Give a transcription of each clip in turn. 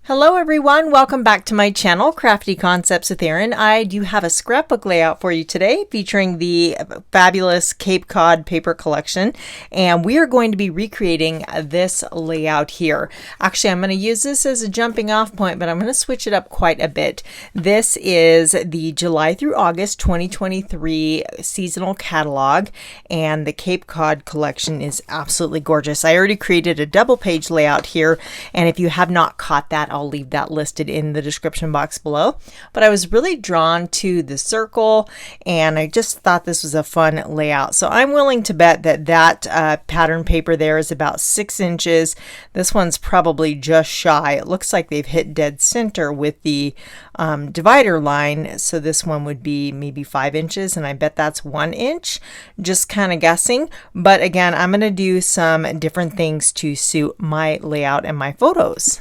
Hello everyone, welcome back to my channel, Crafty Concepts with Erin. I do have a scrapbook layout for you today featuring the fabulous Cape Cod paper collection, and we are going to be recreating this layout here. Actually, I'm going to use this as a jumping off point, but I'm going to switch it up quite a bit. This is the July through August 2023 seasonal catalog, and the Cape Cod collection is absolutely gorgeous. I already created a double page layout here, and if you have not caught that, I'll leave that listed in the description box below. But I was really drawn to the circle, and I just thought this was a fun layout. So I'm willing to bet that pattern paper there is about 6 inches. This one's probably just shy. It looks like they've hit dead center with the divider line. So this one would be maybe 5 inches, and I bet that's 1 inch. Just kind of guessing. But again, I'm going to do some different things to suit my layout and my photos.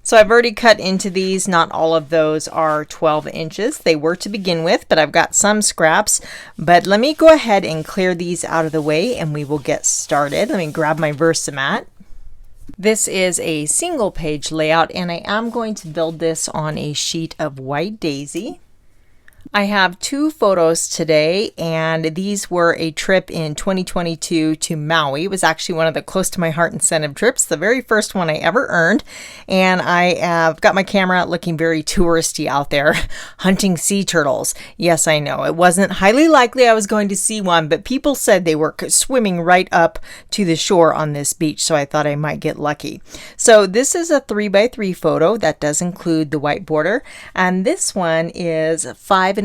So I've already cut into these. Not all of those are 12 inches. They were to begin with, but I've got some scraps. But let me go ahead and clear these out of the way and we will get started. Let me grab my Versamat. This is a single page layout, and I am going to build this on a sheet of white daisy. I have 2 photos today, and these were a trip in 2022 to Maui. It was actually one of the close to my heart incentive trips, the very first one I ever earned. And I have got my camera looking very touristy out there, hunting sea turtles. Yes, I know, it wasn't highly likely I was going to see one, but people said they were swimming right up to the shore on this beach, so I thought I might get lucky. So this is a 3x3 photo that does include the white border, and this one is 5¼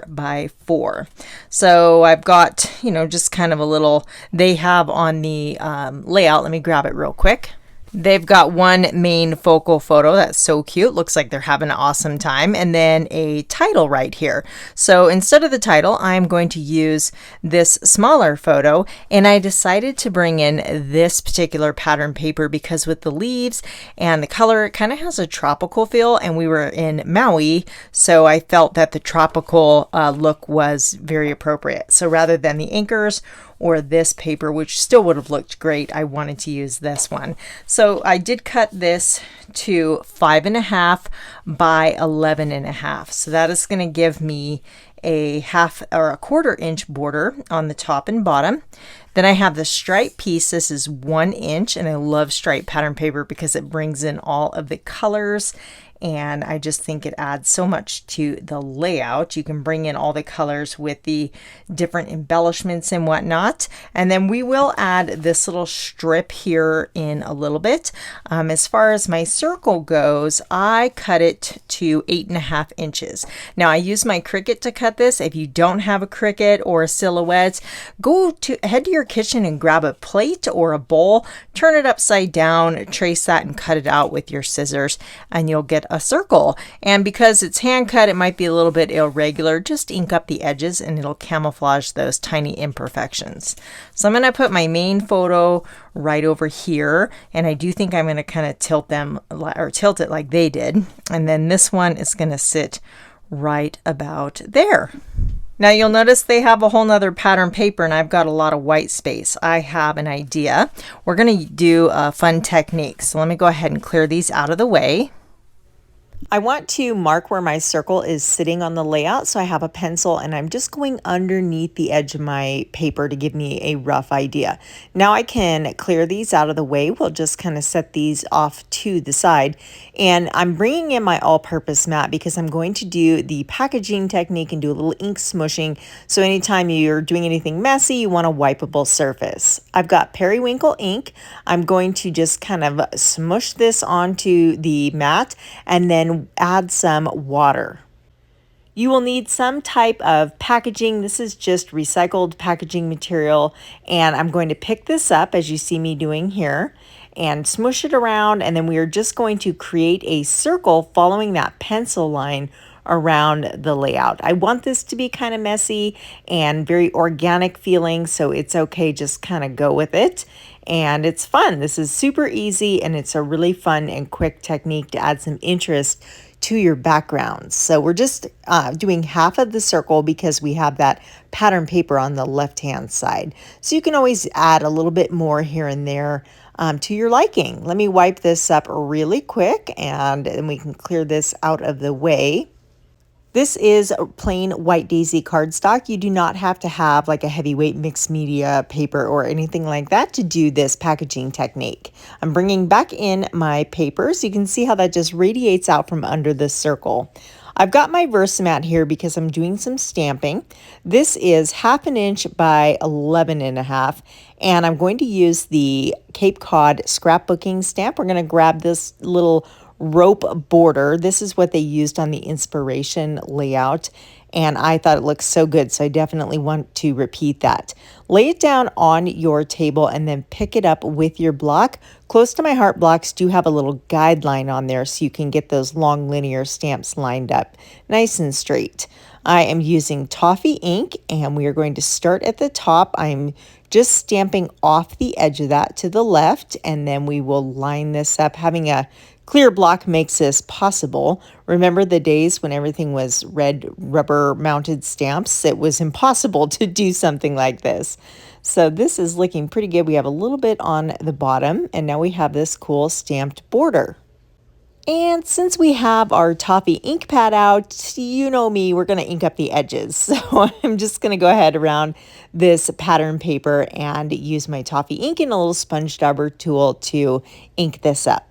by 4. So I've got, just kind of a little, they have on the layout, let me grab it real quick. They've got one main focal photo that's so cute, looks like they're having an awesome time, and then a title right here. So instead of the title, I'm going to use this smaller photo, and I decided to bring in this particular pattern paper because with the leaves and the color, it kind of has a tropical feel, and we were in Maui, so I felt that the tropical look was very appropriate. So rather than the anchors or this paper, which still would have looked great, I wanted to use this one. So I did cut this to 5½ by 11½. So that is going to give me a 1/2 or a 1/4 inch border on the top and bottom. Then I have the stripe piece. This is 1 inch, and I love stripe pattern paper because it brings in all of the colors, and I just think it adds so much to the layout. You can bring in all the colors with the different embellishments and whatnot. And then we will add this little strip here in a little bit. As far as my circle goes, I cut it to 8½ inches. Now I use my Cricut to cut this. If you don't have a Cricut or a Silhouette, head to your kitchen and grab a plate or a bowl, turn it upside down, trace that and cut it out with your scissors, and you'll get a circle. And because it's hand cut, it might be a little bit irregular. Just ink up the edges and it'll camouflage those tiny imperfections. So I'm going to put my main photo right over here, and I do think I'm going to kind of tilt it like they did. And then this one is going to sit right about there. Now you'll notice they have a whole nother pattern paper, and I've got a lot of white space. I have an idea. We're going to do a fun technique. So let me go ahead and clear these out of the way. I want to mark where my circle is sitting on the layout, so I have a pencil and I'm just going underneath the edge of my paper to give me a rough idea. Now I can clear these out of the way. We'll just kind of set these off to the side, and I'm bringing in my all-purpose mat because I'm going to do the packaging technique and do a little ink smushing, so anytime you're doing anything messy, you want a wipeable surface. I've got Periwinkle ink. I'm going to just kind of smush this onto the mat and then add some water. You will need some type of packaging. This is just recycled packaging material, and I'm going to pick this up as you see me doing here and smush it around, and then we are just going to create a circle following that pencil line around the layout. I want this to be kind of messy and very organic feeling, so it's okay, just kind of go with it. And it's fun. This is super easy, and it's a really fun and quick technique to add some interest to your background. So we're just doing half of the circle because we have that pattern paper on the left hand side. So you can always add a little bit more here and there to your liking. Let me wipe this up really quick and then we can clear this out of the way. This is plain white daisy cardstock. You do not have to have like a heavyweight mixed media paper or anything like that to do this packaging technique. I'm bringing back in my paper so you can see how that just radiates out from under this circle. I've got my Versamat here because I'm doing some stamping. This is 1/2 inch by 11.5, and I'm going to use the Cape Cod scrapbooking stamp. We're going to grab this little rope border. This is what they used on the inspiration layout, and I thought it looked so good, so I definitely want to repeat that. Lay it down on your table and then pick it up with your block. Close to my heart blocks do have a little guideline on there so you can get those long linear stamps lined up nice and straight. I am using Toffee ink and we are going to start at the top. I'm just stamping off the edge of that to the left, and then we will line this up. Having a clear block makes this possible. Remember the days when everything was red rubber mounted stamps? It was impossible to do something like this. So this is looking pretty good. We have a little bit on the bottom, and now we have this cool stamped border. And since we have our Toffee ink pad out, you know me, we're going to ink up the edges. So I'm just going to go ahead around this pattern paper and use my Toffee ink and a little sponge dauber tool to ink this up.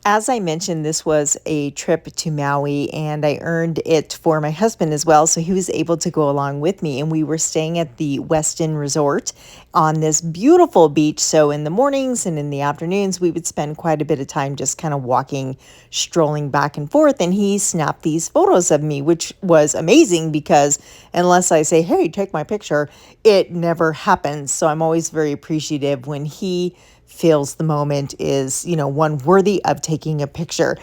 As I mentioned, this was a trip to Maui and I earned it for my husband as well, so he was able to go along with me, and we were staying at the Westin Resort on this beautiful beach. So in the mornings and in the afternoons, we would spend quite a bit of time just kind of walking, strolling back and forth, and he snapped these photos of me, which was amazing because unless I say, hey, take my picture, it never happens. So I'm always very appreciative when he feels the moment is, you know, one worthy of taking a picture.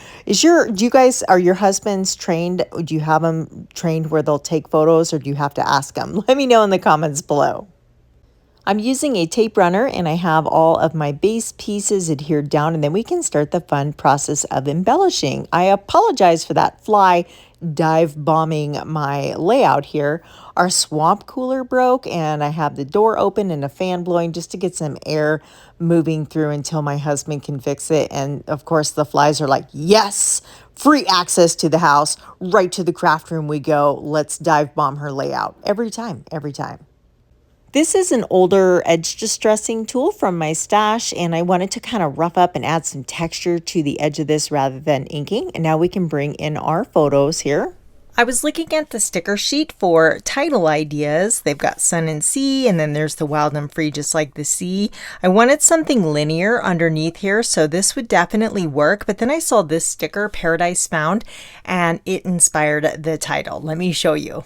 Are your husbands trained? Do you have them trained where they'll take photos, or do you have to ask them? Let me know in the comments below. I'm using a tape runner and I have all of my base pieces adhered down, and then we can start the fun process of embellishing. I apologize for that fly dive bombing my layout here. Our swamp cooler broke and I have the door open and a fan blowing just to get some air moving through until my husband can fix it. And of course the flies are like, yes, free access to the house, right to the craft room we go. Let's dive bomb her layout every time. This is an older edge distressing tool from my stash, and I wanted to kind of rough up and add some texture to the edge of this rather than inking. And now we can bring in our photos here. I was looking at the sticker sheet for title ideas. They've got sun and sea, and then there's the wild and free just like the sea. I wanted something linear underneath here, so this would definitely work. But then I saw this sticker, Paradise Found, and it inspired the title. Let me show you.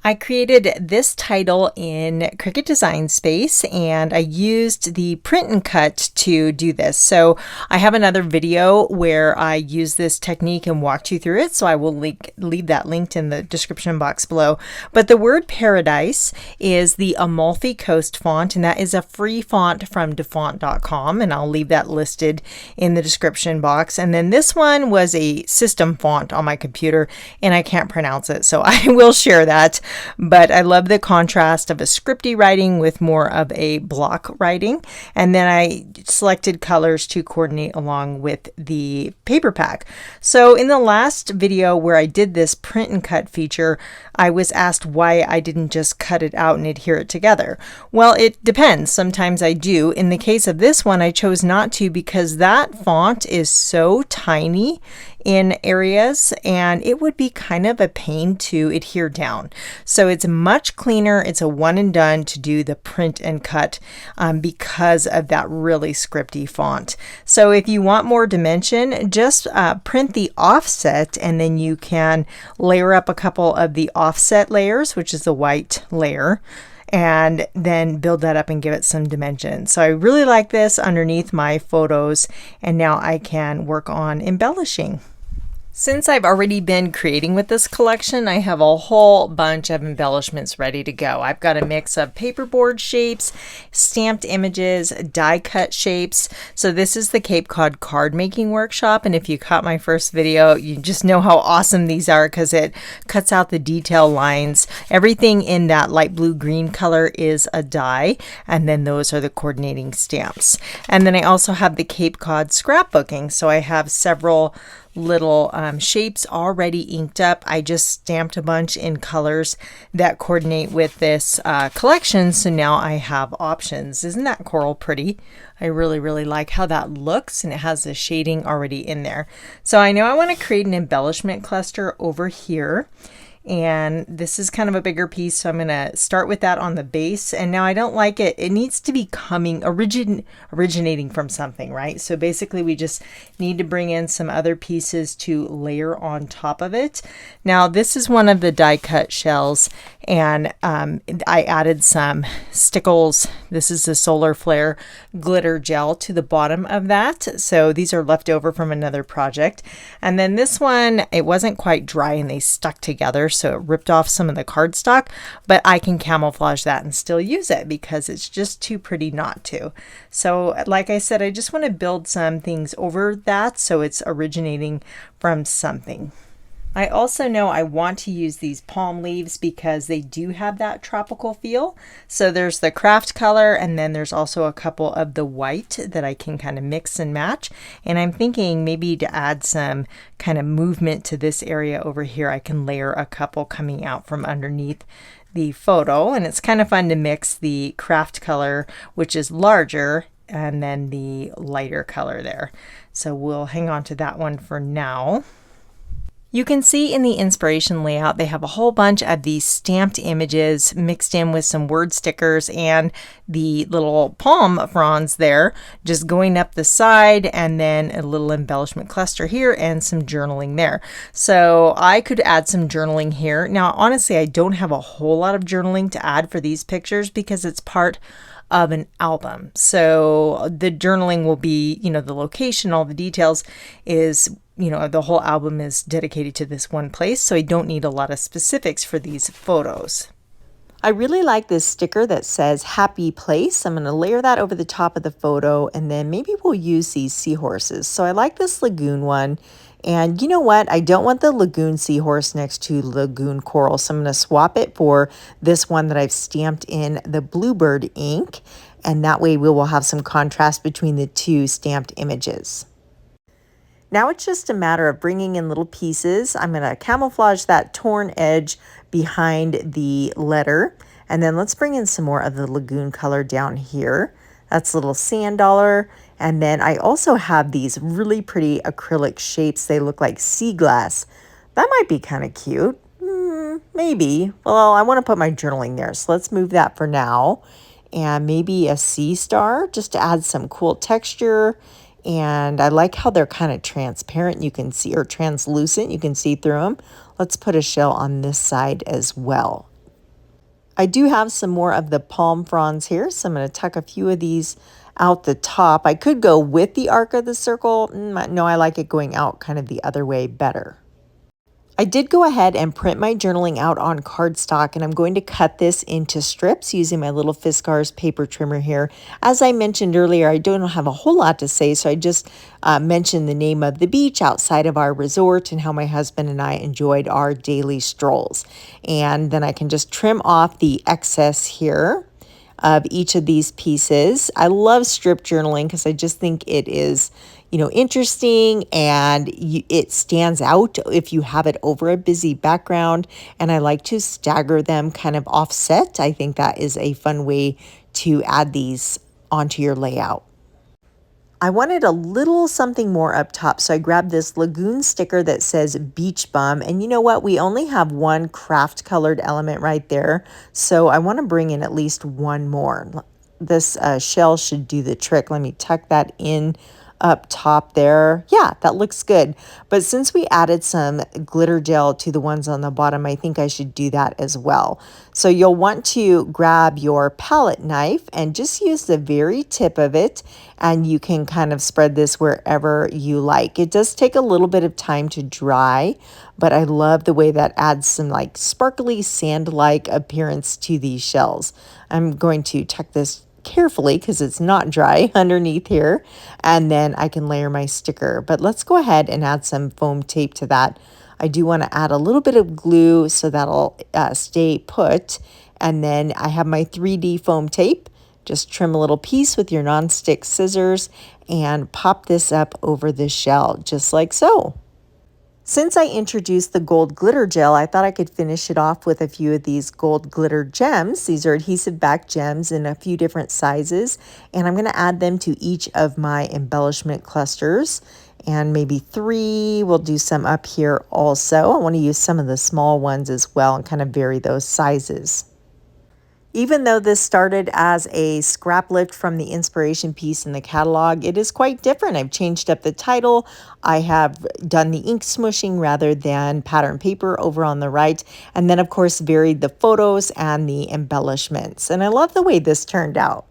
I created this title in Cricut Design Space, and I used the print and cut to do this. So I have another video where I use this technique and walked you through it, so I will leave that linked in the description box below. But the word Paradise is the Amalfi Coast font, and that is a free font from dafont.com, and I'll leave that listed in the description box. And then this one was a system font on my computer, and I can't pronounce it, so I will share that. But I love the contrast of a scripty writing with more of a block writing. And then I selected colors to coordinate along with the paper pack. So in the last video where I did this print and cut feature, I was asked why I didn't just cut it out and adhere it together. Well, it depends. Sometimes I do. In the case of this one, I chose not to because that font is so tiny in areas and it would be kind of a pain to adhere down. So it's much cleaner. It's a one and done to do the print and cut because of that really scripty font. So if you want more dimension, just print the offset and then you can layer up a couple of the offset layers, which is the white layer, and then build that up and give it some dimension. So I really like this underneath my photos, and now I can work on embellishing. Since I've already been creating with this collection, I have a whole bunch of embellishments ready to go. I've got a mix of paperboard shapes, stamped images, die cut shapes. So this is the Cape Cod card making workshop, and if you caught my first video, you just know how awesome these are because it cuts out the detail lines. Everything in that light blue green color is a die, and then those are the coordinating stamps. And then I also have the Cape Cod scrapbooking, so I have several little shapes already inked up. I just stamped a bunch in colors that coordinate with this collection, so now I have options. Isn't that coral pretty? I really like how that looks, and it has the shading already in there. So I know I want to create an embellishment cluster over here, and this is kind of a bigger piece, so I'm going to start with that on the base. And now I don't like it. It needs to be originating from something, right? So basically we just need to bring in some other pieces to layer on top of it. Now this is one of the die cut shells, and I added some Stickles. This is the solar flare glitter gel to the bottom of that. So these are left over from another project. And then this one, it wasn't quite dry and they stuck together, so it ripped off some of the cardstock, but I can camouflage that and still use it because it's just too pretty not to. So like I said, I just want to build some things over that so it's originating from something. I also know I want to use these palm leaves because they do have that tropical feel. So there's the craft color, and then there's also a couple of the white that I can kind of mix and match. And I'm thinking maybe to add some kind of movement to this area over here, I can layer a couple coming out from underneath the photo. And it's kind of fun to mix the craft color, which is larger, and then the lighter color there. So we'll hang on to that one for now. You can see in the inspiration layout, they have a whole bunch of these stamped images mixed in with some word stickers and the little palm fronds there, just going up the side, and then a little embellishment cluster here and some journaling there. So I could add some journaling here. Now, honestly, I don't have a whole lot of journaling to add for these pictures because it's part of an album. So the journaling will be, the location, all the details is, the whole album is dedicated to this one place, so I don't need a lot of specifics for these photos. I really like this sticker that says happy place. I'm going to layer that over the top of the photo, and then maybe we'll use these seahorses. So I like this lagoon one. And you know what? I don't want the lagoon seahorse next to lagoon coral, so I'm going to swap it for this one that I've stamped in the Bluebird ink. And that way we will have some contrast between the two stamped images. Now it's just a matter of bringing in little pieces. I'm going to camouflage that torn edge behind the letter. And then let's bring in some more of the lagoon color down here. That's a little sand dollar. And then I also have these really pretty acrylic shapes. They look like sea glass. That might be kind of cute. Maybe. Well, I want to put my journaling there, so let's move that for now. And maybe a sea star just to add some cool texture. And I like how they're kind of transparent. You can see, or translucent. You can see through them. Let's put a shell on this side as well. I do have some more of the palm fronds here, so I'm going to tuck a few of these out the top. I could go with the arc of the circle. No, I like it going out kind of the other way better. I did go ahead and print my journaling out on cardstock, and I'm going to cut this into strips using my little Fiskars paper trimmer here. As I mentioned earlier, I don't have a whole lot to say, so I just mentioned the name of the beach outside of our resort and how my husband and I enjoyed our daily strolls. And then I can just trim off the excess here of each of these pieces. I love strip journaling because I just think it is, interesting, and it stands out if you have it over a busy background. And I like to stagger them kind of offset. I think that is a fun way to add these onto your layout. I wanted a little something more up top, so I grabbed this lagoon sticker that says beach bum. And you know what? We only have one craft colored element right there, so I want to bring in at least one more. This shell should do the trick. Let me tuck that in up top there. Yeah, that looks good. But since we added some glitter gel to the ones on the bottom, I think I should do that as well. So you'll want to grab your palette knife and just use the very tip of it, and you can kind of spread this wherever you like. It does take a little bit of time to dry, but I love the way that adds some like sparkly sand-like appearance to these shells. I'm going to tuck this carefully because it's not dry underneath here, and then I can layer my sticker. But let's go ahead and add some foam tape to that. I do want to add a little bit of glue so that'll stay put, and then I have my 3D foam tape. Just trim a little piece with your non-stick scissors and pop this up over the shell just like so. Since I introduced the gold glitter gel, I thought I could finish it off with a few of these gold glitter gems. These are adhesive back gems in a few different sizes, and I'm going to add them to each of my embellishment clusters, and maybe 3. We'll do some up here also. I want to use some of the small ones as well and kind of vary those sizes. Even though this started as a scrap lift from the inspiration piece in the catalog, it is quite different. I've changed up the title. I have done the ink smooshing rather than pattern paper over on the right. And then, of course, varied the photos and the embellishments. And I love the way this turned out.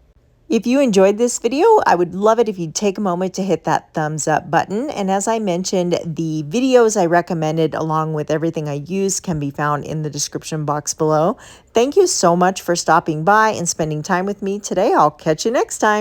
If you enjoyed this video, I would love it if you'd take a moment to hit that thumbs up button. And as I mentioned, the videos I recommended along with everything I use can be found in the description box below. Thank you so much for stopping by and spending time with me today. I'll catch you next time.